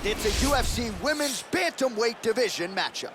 It's a UFC Women's Bantamweight Division matchup.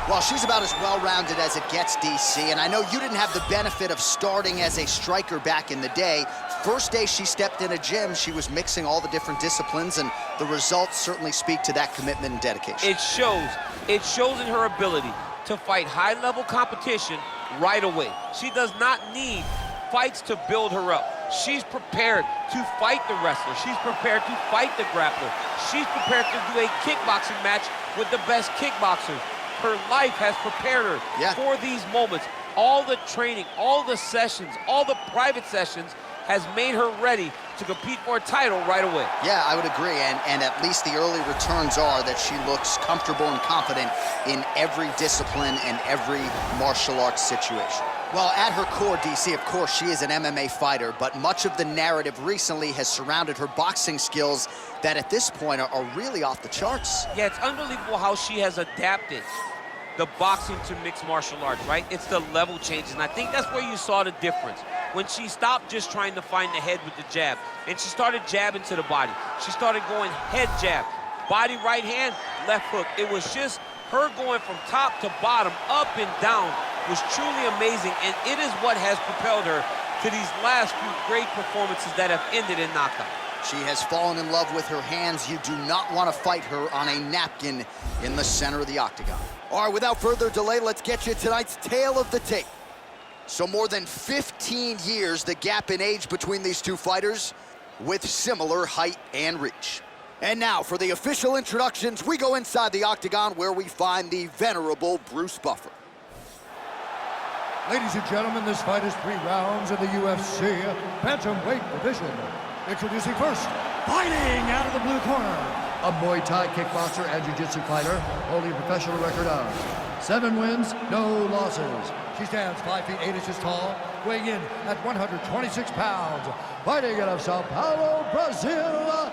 Well, she's about as well-rounded as it gets, DC, and I know you didn't have the benefit of starting as a striker back in the day. First day she stepped in a gym, she was mixing all the different disciplines, and the results certainly speak to that commitment and dedication. It shows. It shows in her ability to fight high-level competition right away. She does not need fights to build her up. She's prepared to fight the wrestler. She's prepared to fight the grappler. She's prepared to do a kickboxing match with the best kickboxers. Her life has prepared her for these moments. All the training, all the sessions, all the private sessions has made her ready to compete for a title right away. Yeah, I would agree, and at least the early returns are that she looks comfortable and confident in every discipline and every martial arts situation. Well, at her core, DC, of course, she is an MMA fighter, but much of the narrative recently has surrounded her boxing skills that at this point are really off the charts. Yeah, it's unbelievable how she has adapted the boxing to mixed martial arts, right? It's the level changes, and I think that's where you saw the difference. When she stopped just trying to find the head with the jab, and she started jabbing to the body. She started going head jab, body right hand, left hook. It was just her going from top to bottom, up and down, was truly amazing, and it is what has propelled her to these last few great performances that have ended in knockout. She has fallen in love with her hands. You do not want to fight her on a napkin in the center of the octagon. All right, without further delay, let's get you tonight's tale of the tape. So more than 15 years, the gap in age between these two fighters, with similar height and reach. And now, for the official introductions, we go inside the octagon where we find the venerable Bruce Buffer. Ladies and gentlemen, this fight is 3 rounds in the UFC Bantamweight Division. Introducing first, fighting out of the blue corner, a Muay Thai kickboxer and jiu-jitsu fighter holding a professional record of 7 wins, no losses. She stands 5 feet 8 inches tall, weighing in at 126 pounds. Fighting out of Sao Paulo, Brazil,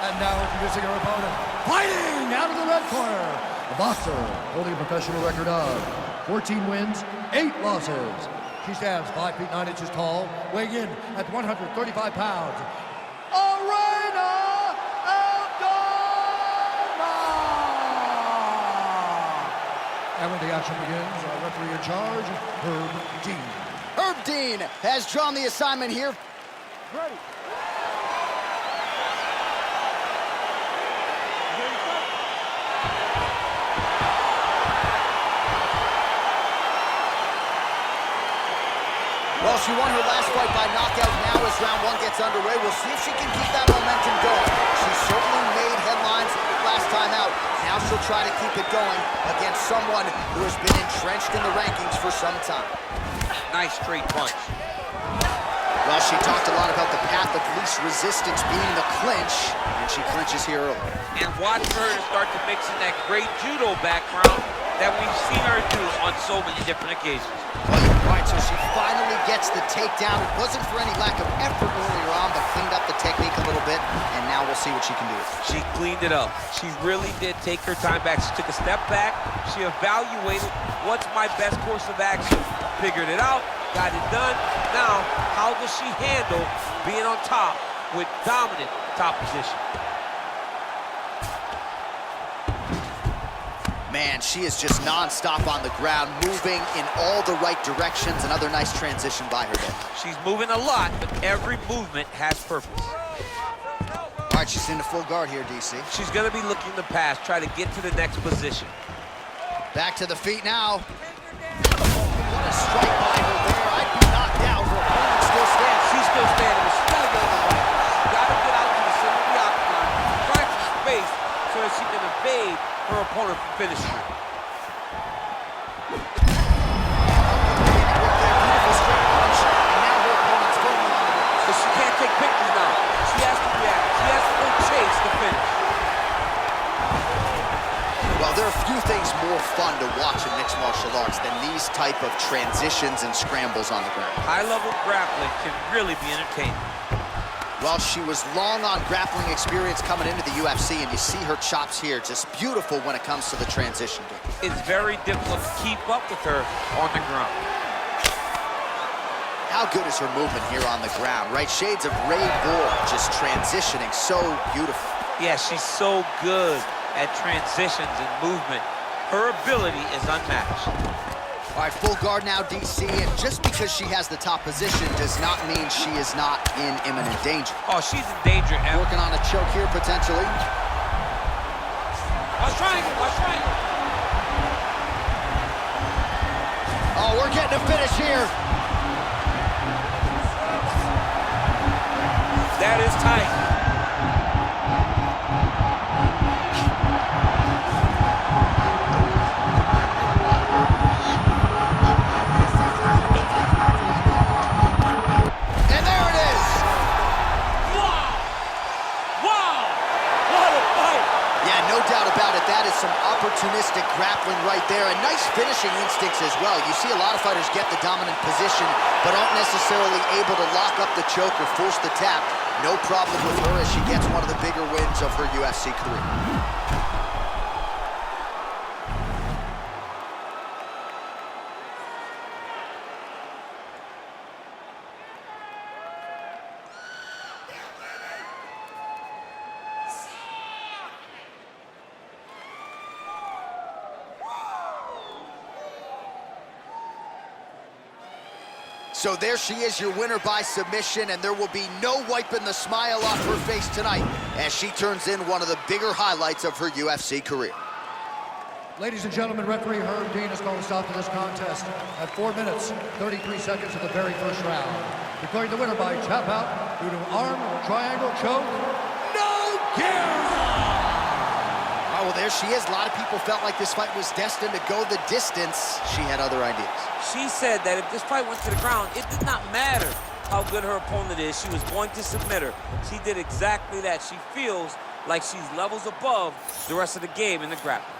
And now introducing her opponent, fighting out of the red corner, a boxer holding a professional record of 14 wins, 8 losses. She stands 5 feet 9 inches tall, weighing in at 135 pounds. Arena Aldana! And when the action begins, our referee in charge, Herb Dean. Herb Dean has drawn the assignment here. Ready. Well, she won her last fight by knockout. Now as round 1 gets underway, we'll see if she can keep that momentum going. She certainly made headlines last time out. Now she'll try to keep it going against someone who has been entrenched in the rankings for some time. Nice straight punch. Well, she talked a lot about the path of least resistance being the clinch, and she clinches here early. And watch her to start to mix in that great judo background that we've seen her do on so many different occasions. Well, right, so she finally gets the takedown. It wasn't for any lack of effort earlier on, but cleaned up the technique a little bit, and now we'll see what she can do. She cleaned it up. She really did take her time back. She took a step back. She evaluated what's my best course of action. Figured it out, got it done. Now, how does she handle being on top with dominant top position? Man, she is just non-stop on the ground, moving in all the right directions. Another nice transition by her there. She's moving a lot, but every movement has purpose. All right, she's into full guard here, DC. She's going to be looking to pass, try to get to the next position. Back to the feet now. What a strike by her there. I'd be knocked out. Her opponent still stands. She's still standing, but she's got to go to the right. She's got to get out to the center of the octagon, try for space so that she can evade her opponent from finishing her. But she can't take pictures now. She has to react. She has to go chase the finish. Well, there are few things more fun to watch in mixed martial arts than these type of transitions and scrambles on the ground. High-level grappling can really be entertaining. Well, she was long on grappling experience coming into the UFC, and you see her chops here, just beautiful when it comes to the transition game. It's very difficult to keep up with her on the ground. How good is her movement here on the ground, right? Shades of Ray Borg, just transitioning so beautiful. Yeah, she's so good at transitions and movement. Her ability is unmatched. All right, full guard now, DC, and just because she has the top position does not mean she is not in imminent danger. Oh, she's in danger, Em. Working on a choke here, potentially. Watch triangle, watch triangle. Oh, we're getting a finish here. That is tight. Some opportunistic grappling right there, and nice finishing instincts as well. You see a lot of fighters get the dominant position, but aren't necessarily able to lock up the choke or force the tap. No problem with her as she gets one of the bigger wins of her UFC career. So there she is, your winner by submission, and there will be no wiping the smile off her face tonight as she turns in one of the bigger highlights of her UFC career. Ladies and gentlemen, referee Herb Dean has called a stop to this contest at 4 minutes, 33 seconds of the very first round. Declaring the winner by tap out due to arm triangle choke, no gear! Oh, well, there she is. A lot of people felt like this fight was destined to go the distance. She had other ideas. She said that if this fight went to the ground, it did not matter how good her opponent is. She was going to submit her. She did exactly that. She feels like she's levels above the rest of the game in the grappling.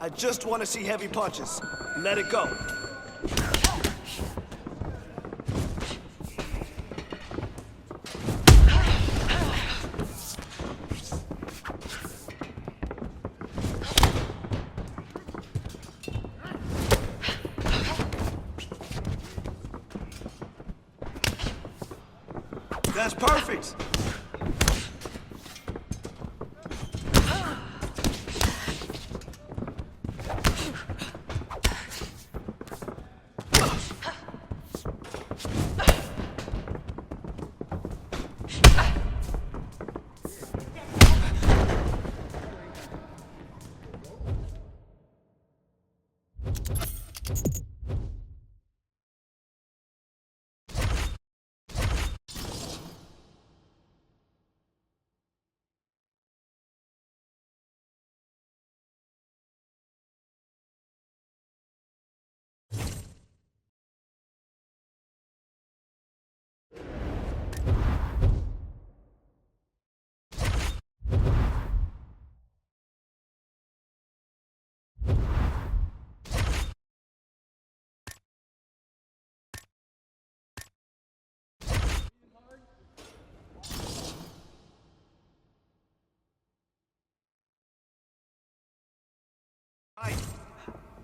I just want to see heavy punches. Let it go. That's perfect.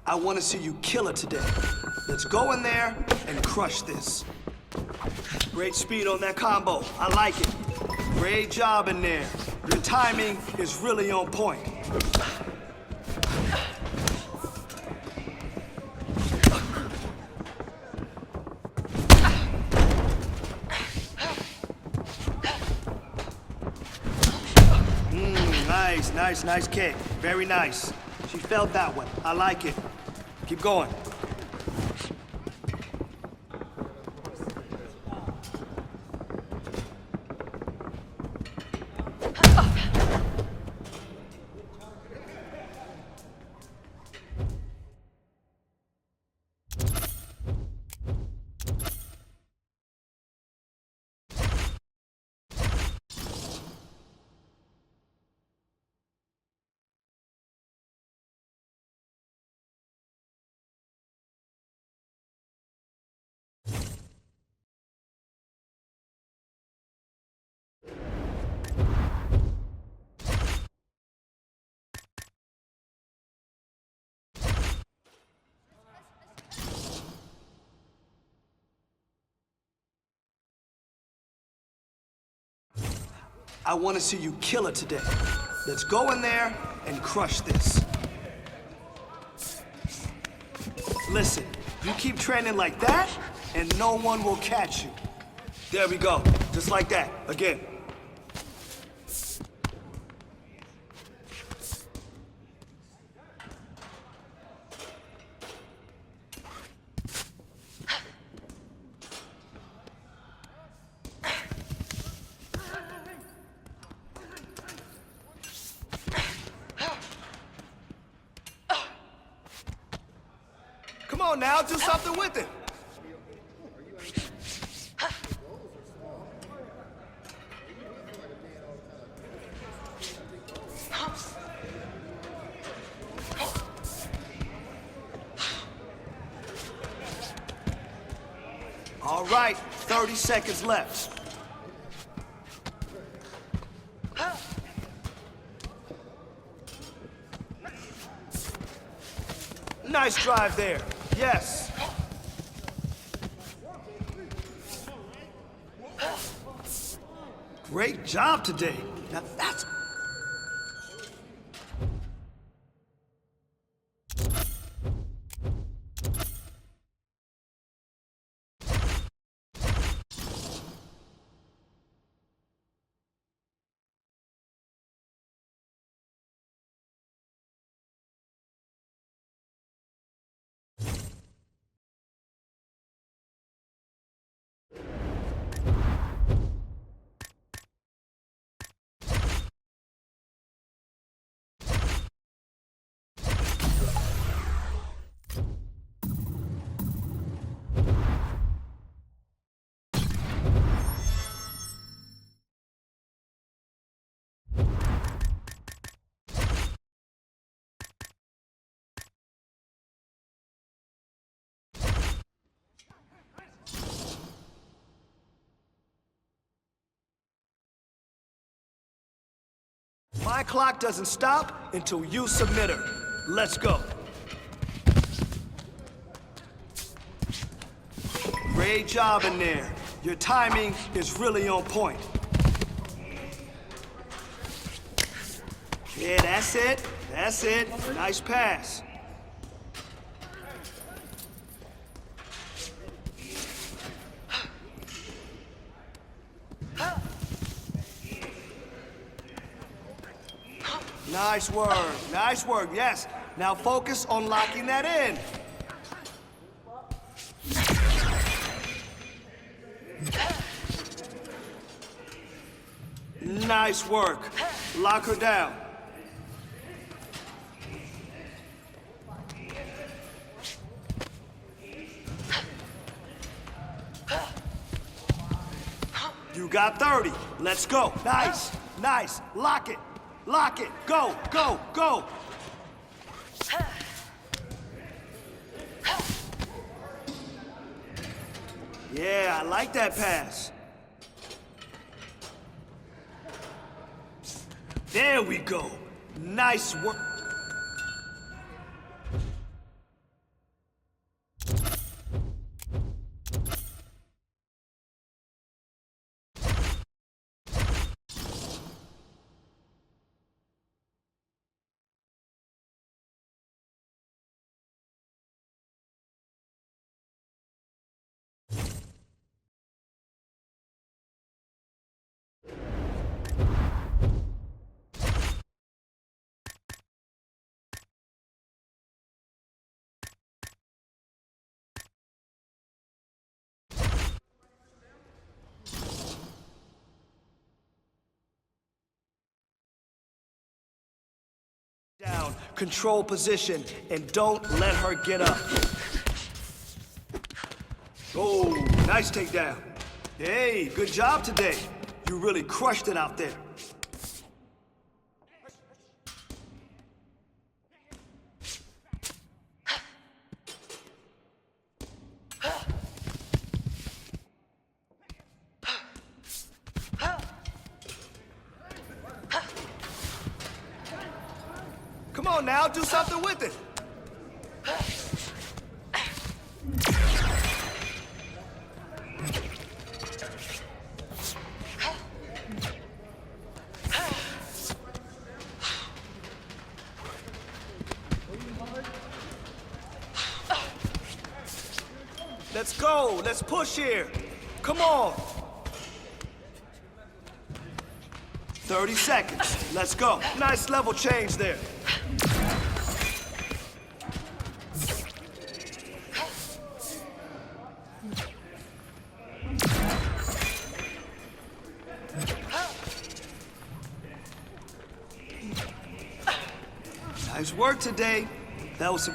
I want to see you kill it today. Let's go in there and crush this. Great speed on that combo. I like it. Great job in there. Your timing is really on point. Nice kick. Very nice. She felt that one. I like it. Keep going. I want to see you kill it today. Let's go in there and crush this. Listen, you keep training like that, and no one will catch you. There we go. Just like that. Again. Come on now, do something with it. All right, 30 seconds left. Nice drive there. Yes. Great job today. Now that's My clock doesn't stop until you submit her. Let's go. Great job in there. Your timing is really on point. Yeah, that's it. That's it. Nice pass. Nice work. Nice work. Yes. Now focus on locking that in. Nice work. Lock her down. You got 30. Let's go. Nice. Nice. Lock it. Lock it. Go. Go. Go. Yeah, I like that pass. There we go. Nice work. Down, control position, and don't let her get up. Oh, nice takedown. Hey, good job today. You really crushed it out there. Come on now, do something with it. Let's go, let's push here. Come on. 30 seconds, let's go. Nice level change there. Nice work today. That was some...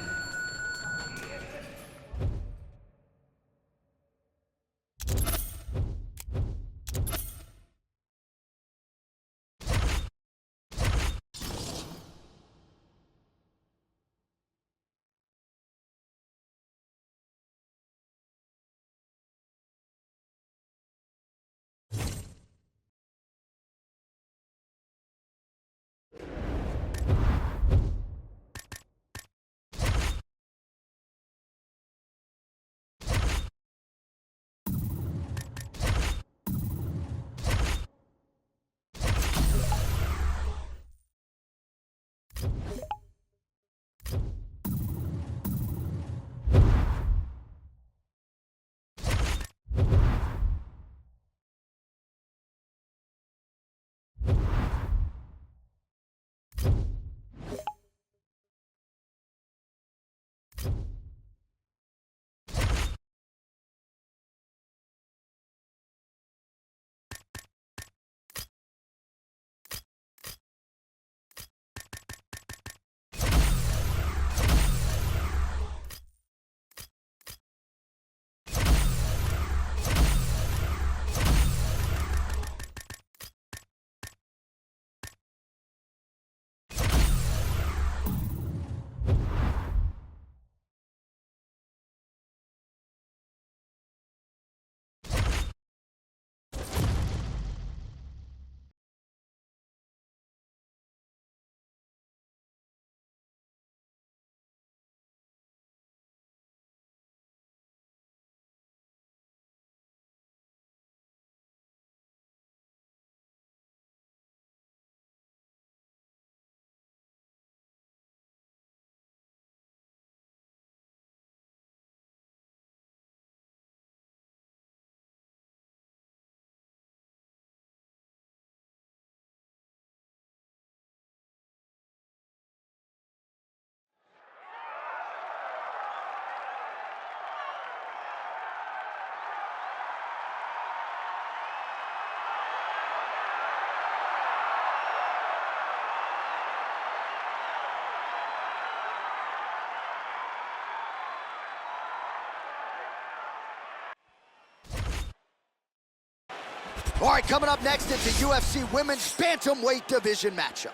All right, coming up next, it's a UFC Women's Bantamweight Division matchup.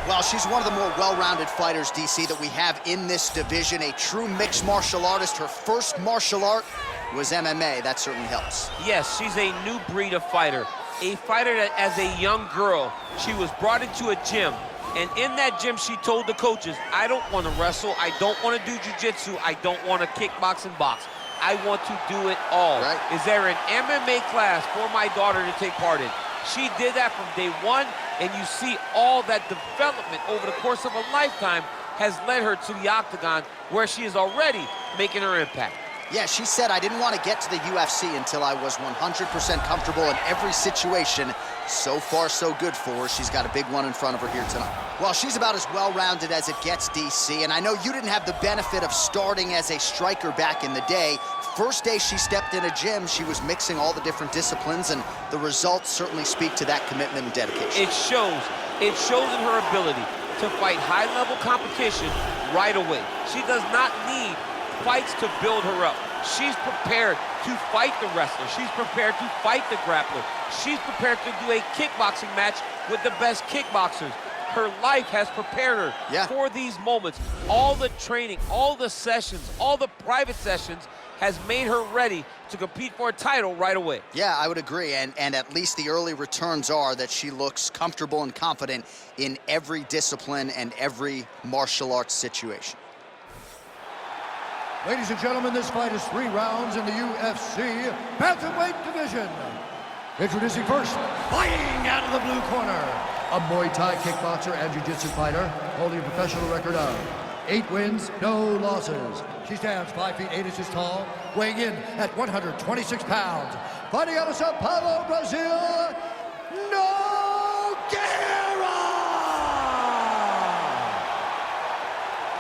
Well, she's one of the more well-rounded fighters, DC, that we have in this division. A true mixed martial artist. Her first martial art was MMA. That certainly helps. Yes, she's a new breed of fighter. A fighter that, as a young girl, she was brought into a gym. And in that gym, she told the coaches, I don't want to wrestle. I don't want to do jiu-jitsu. I don't want to kickbox and box. I want to do it all. Right. Is there an MMA class for my daughter to take part in? She did that from day one. And you see all that development over the course of a lifetime has led her to the octagon, where she is already making her impact. Yeah, she said, I didn't want to get to the UFC until I was 100% comfortable in every situation. So far, so good for her. She's got a big one in front of her here tonight. Well, she's about as well-rounded as it gets, DC, and I know you didn't have the benefit of starting as a striker back in the day. First day she stepped in a gym, she was mixing all the different disciplines, and the results certainly speak to that commitment and dedication. It shows in her ability to fight high-level competition right away. She does not need fights to build her up. She's prepared to fight the wrestler. She's prepared to fight the grappler. She's prepared to do a kickboxing match with the best kickboxers. Her life has prepared her for these moments. All the training, all the sessions, all the private sessions has made her ready to compete for a title right away. Yeah, I would agree, and at least the early returns are that she looks comfortable and confident in every discipline and every martial arts situation. Ladies and gentlemen, this fight is 3 rounds in the UFC Bantamweight Division. Introducing first, fighting out of the blue corner, a Muay Thai kickboxer and jiu-jitsu fighter holding a professional record of 8 wins, no losses. She stands 5 feet 8 inches tall, weighing in at 126 pounds. Fighting out of Sao Paulo, Brazil, Nogueira!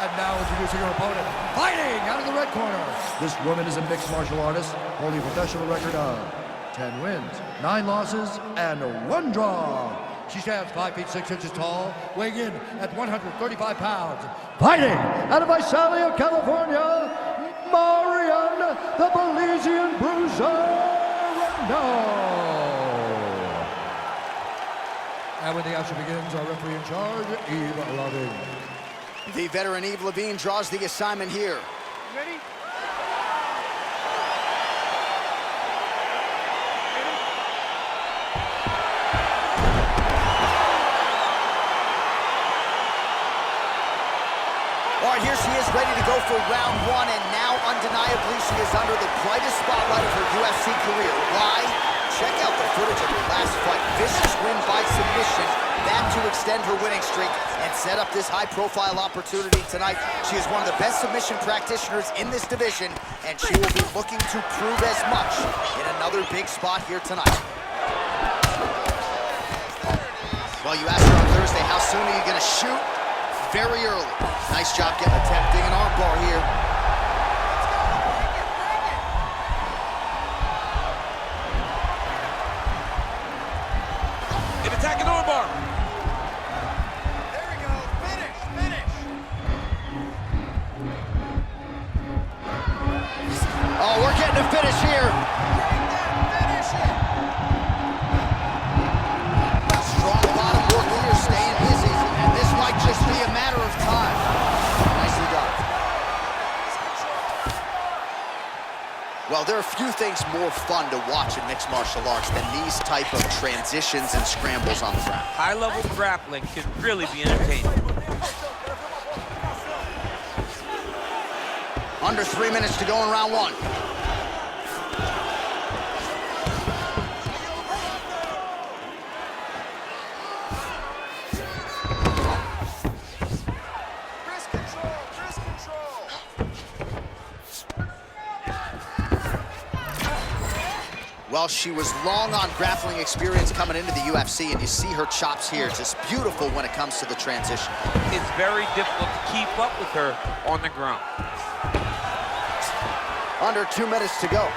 And now introducing her opponent, fighting out of the red corner. This woman is a mixed martial artist, holding a professional record of 10 wins, 9 losses, and 1 draw. She stands 5 feet 6 inches tall, weighing in at 135 pounds. Fighting out of Visalia, California, Marion, the Belizean Bruiser, no. And when the action begins, our referee in charge, Eve Loving. The veteran Eve Levine draws the assignment here. Ready? All right, here she is, ready to go for round 1, and now undeniably she is under the brightest spotlight of her UFC career. Why? Check out the footage of her last fight. Vicious win by submission, that to extend her winning streak and set up this high-profile opportunity tonight. She is one of the best submission practitioners in this division, and she will be looking to prove as much in another big spot here tonight. Well, you asked her on Thursday, how soon are you going to shoot? Very early. Nice job attempting an armbar here. An attacking armbar. There we go. Finish, finish. Oh, we're getting a finish here. Finish it. Strong bottom work here, staying busy, and this might just be a matter of time. Nicely done. Well, there are few things more fun to watch in mixed martial arts than these type of transitions and scrambles on the ground. High-level grappling can really be entertaining. Under 3 minutes to go in round 1. Wrist control, wrist control. Well, she was long on grappling experience coming into the UFC, and you see her chops here, just beautiful when it comes to the transition. It's very difficult to keep up with her on the ground. Under 2 minutes to go.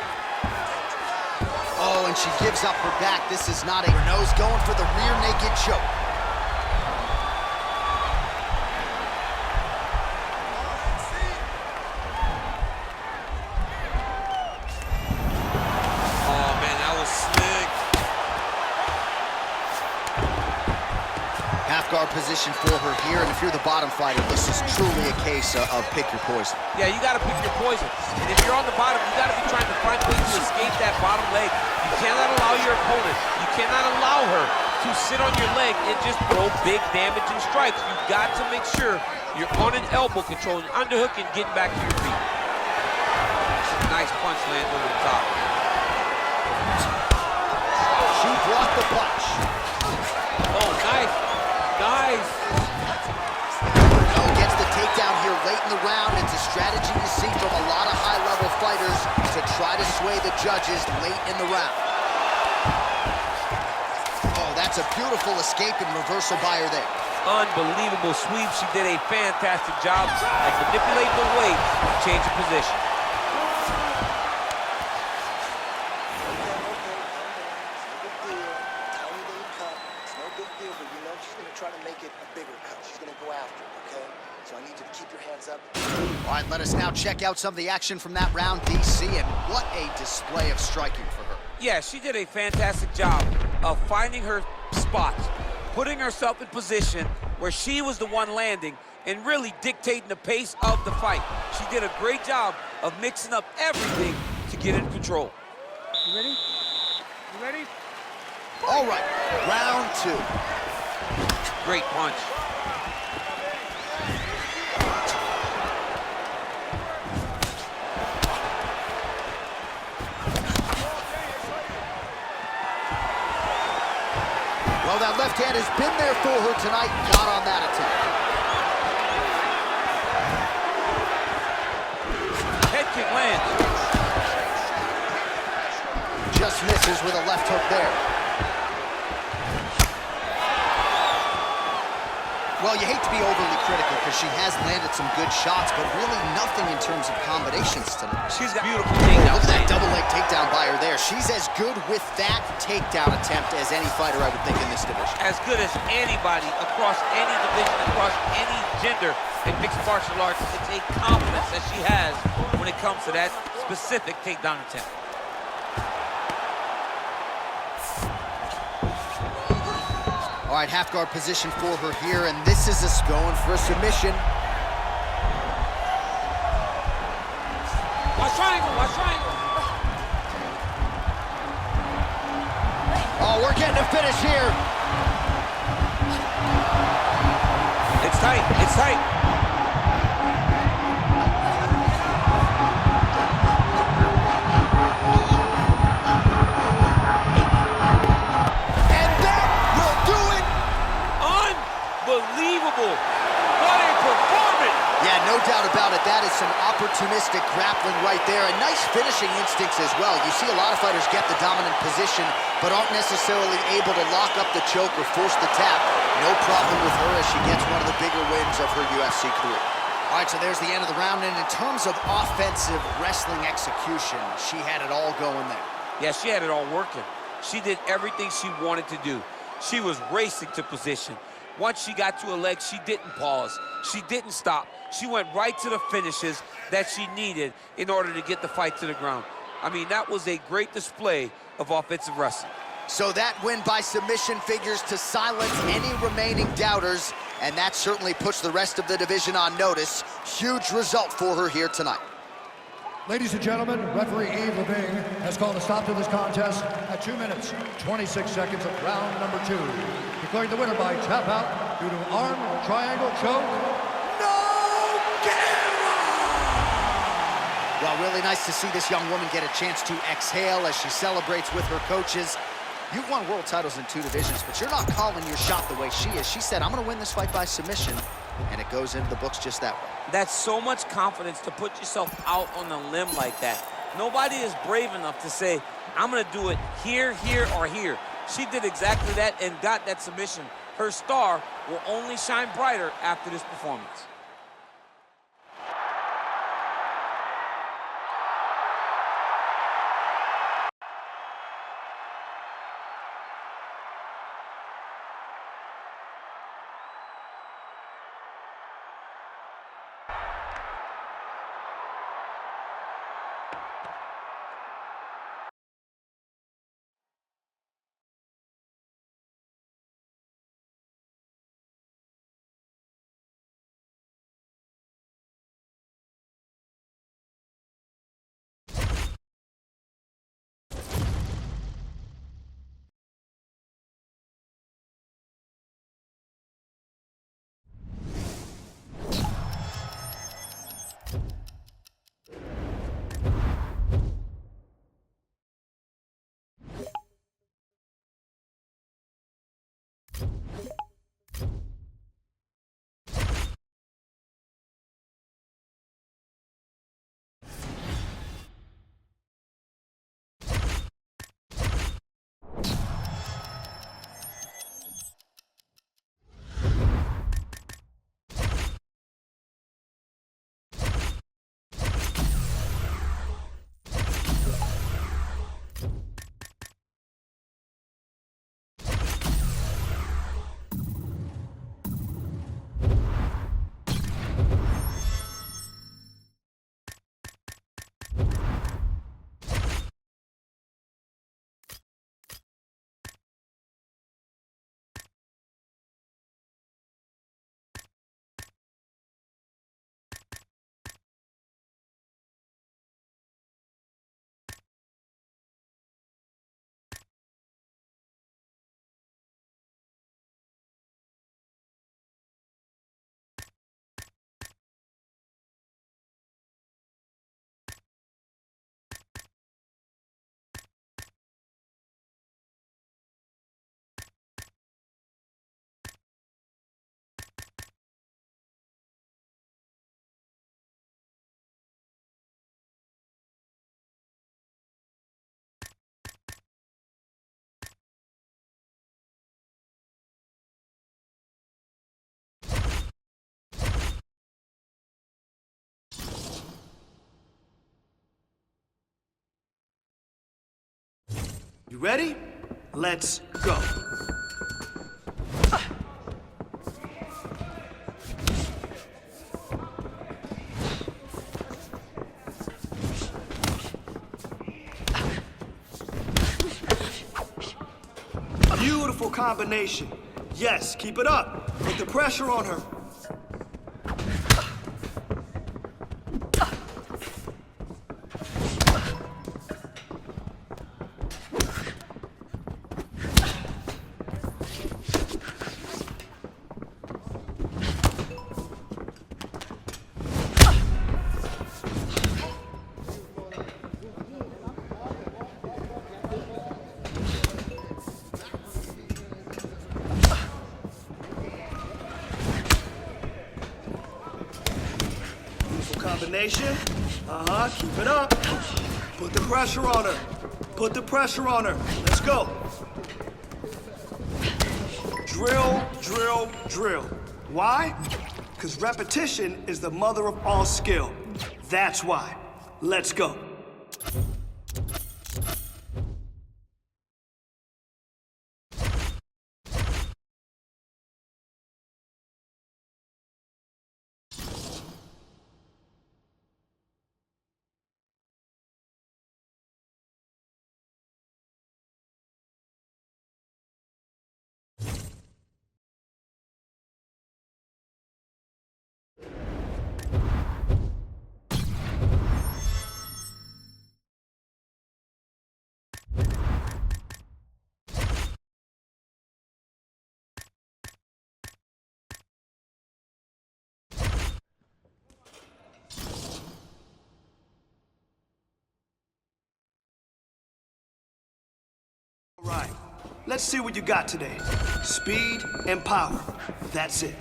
Oh, and she gives up her back. This is not a nose, going for the rear naked choke. position for her here, and if you're the bottom fighter, this is truly a case of pick your poison. Yeah, you gotta pick your poison. And if you're on the bottom, you gotta be trying to find ways to escape that bottom leg. You cannot allow your opponent, you cannot allow her to sit on your leg and just throw big damaging strikes. You've got to make sure you're on an elbow, controlling underhook and getting back to your feet. Nice punch lands over the top. She blocked the punch. Oh, nice. Nice. No, gets the takedown here late in the round. It's a strategy you see from a lot of high-level fighters to try to sway the judges late in the round. Oh, that's a beautiful escape and reversal by her there. Unbelievable sweep. She did a fantastic job of manipulating the weight to change the position. All right, let us now check out some of the action from that round, DC, and what a display of striking for her. Yeah, she did a fantastic job of finding her spots, putting herself in position where she was the one landing and really dictating the pace of the fight. She did a great job of mixing up everything to get in control. You ready? You ready? All right, round two. Great punch. Well, that left hand has been there for her tonight, not on that attack. Head kick lands. Just misses with a left hook there. Well, you hate to be overly critical because she has landed some good shots, but really nothing in terms of combinations tonight. She's got beautiful takedown. Look at that double leg takedown by her there. She's as good with that takedown attempt as any fighter, I would think, in this division. As good as anybody across any division, across any gender in mixed martial arts. It's a confidence that she has when it comes to that specific takedown attempt. All right, half guard position for her here, and this is going for a submission. Watch triangle, watch triangle. Oh, we're getting a finish here. It's tight, it's tight. Unbelievable. What a performance. Yeah, no doubt about it. That is some opportunistic grappling right there. And nice finishing instincts as well. You see a lot of fighters get the dominant position, but aren't necessarily able to lock up the choke or force the tap. No problem with her as she gets one of the bigger wins of her UFC career. All right, so there's the end of the round. And in terms of offensive wrestling execution, she had it all going there. Yeah, she had it all working. She did everything she wanted to do. She was racing to position. Once she got to a leg, she didn't pause. She didn't stop. She went right to the finishes that she needed in order to get the fight to the ground. I mean, that was a great display of offensive wrestling. So that win by submission figures to silence any remaining doubters, and that certainly puts the rest of the division on notice. Huge result for her here tonight. Ladies and gentlemen, referee Yves Leving has called a stop to this contest at 2 minutes, 26 seconds of round number 2. Declaring the winner by tap out due to arm triangle choke. Well, really nice to see this young woman get a chance to exhale as she celebrates with her coaches. You've won world titles in 2 divisions, but you're not calling your shot the way she is. She said, I'm going to win this fight by submission, and it goes into the books just that way. That's so much confidence to put yourself out on a limb like that. Nobody is brave enough to say, I'm going to do it here, here, or here. She did exactly that and got that submission. Her star will only shine brighter after this performance. You ready? Let's go. Beautiful combination. Yes, keep it up. Put the pressure on her. Combination. Keep it up. Put the pressure on her. Put the pressure on her. Let's go. Drill, drill, drill. Why? Because repetition is the mother of all skill. That's why. Let's go. All right, let's see what you got today. Speed and power. That's it.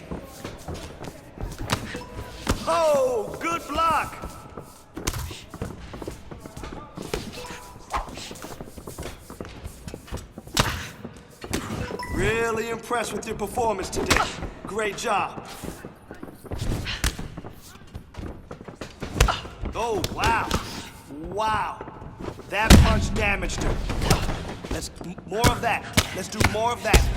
Oh, good block. Really impressed with your performance today. Great job. Oh, wow. Wow. That punch damaged her. Let's more of that. Let's do more of that.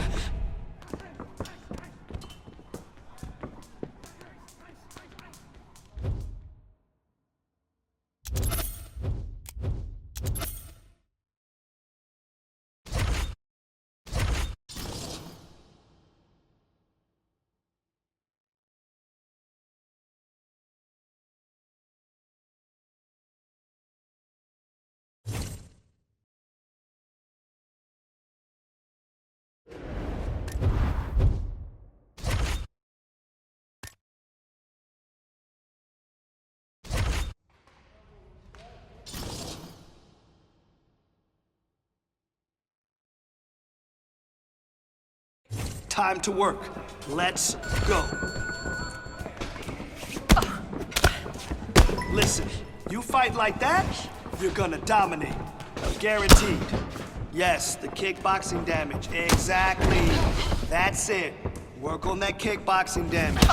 Time to work. Let's go. Listen, you fight like that, you're gonna dominate. Guaranteed. Yes, the kickboxing damage. Exactly. That's it. Work on that kickboxing damage.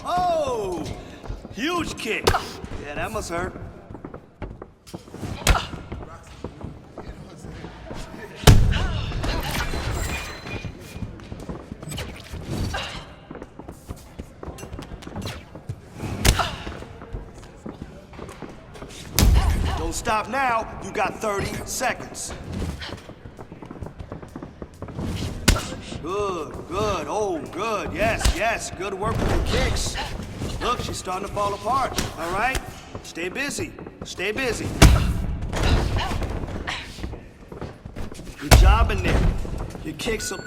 Oh! Huge kick. Yeah, that must hurt. Don't stop now. You got 30 seconds. Good, good, oh, good, yes, yes, good work with the kicks. Look, she's starting to fall apart, all right? Stay busy, stay busy. Good job in there. Your kicks are...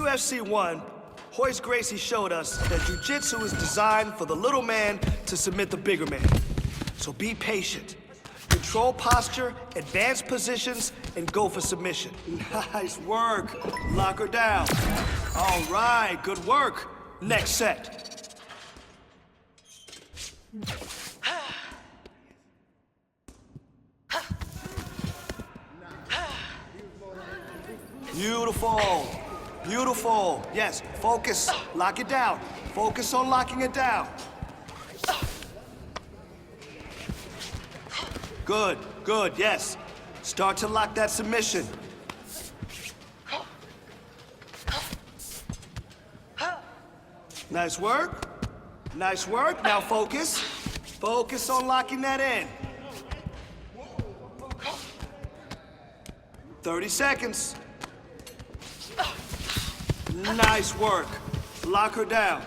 UFC 1, Royce Gracie showed us that jiu-jitsu is designed for the little man to submit the bigger man. So be patient. Control posture, advance positions, and go for submission. Nice work. Lock her down. All right, good work. Next set. Beautiful. Beautiful. Yes, focus. Lock it down. Focus on locking it down. Good, good, yes. Start to lock that submission. Nice work. Nice work. Now focus. Focus on locking that in. 30 seconds. Nice work. Lock her down.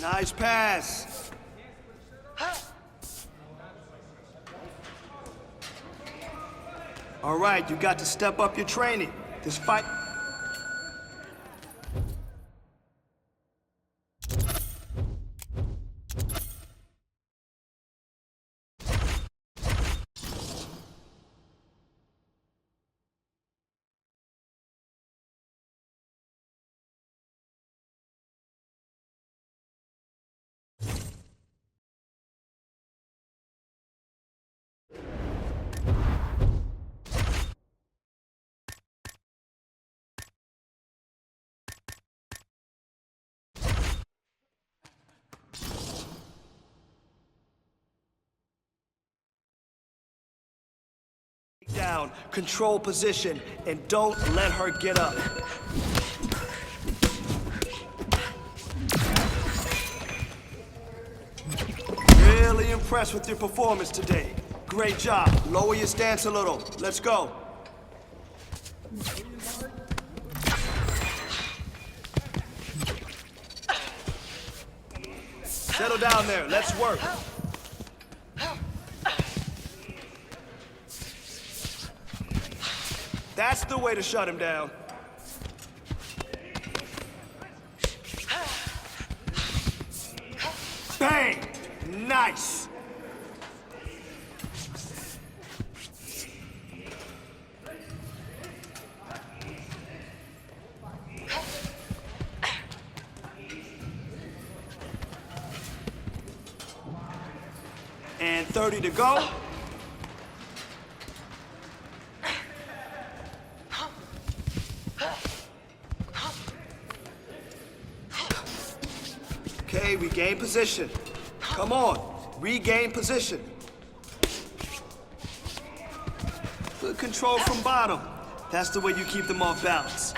Nice pass. All right, you got to step up your training. This fight... down, control position, and don't let her get up. Really impressed with your performance today. Great job. Lower your stance a little. Let's go. Settle down there. Let's work. That's the way to shut him down. Bang! Nice! And 30 to go. Okay, regain position. Come on, regain position. Good control from bottom. That's the way you keep them off balance.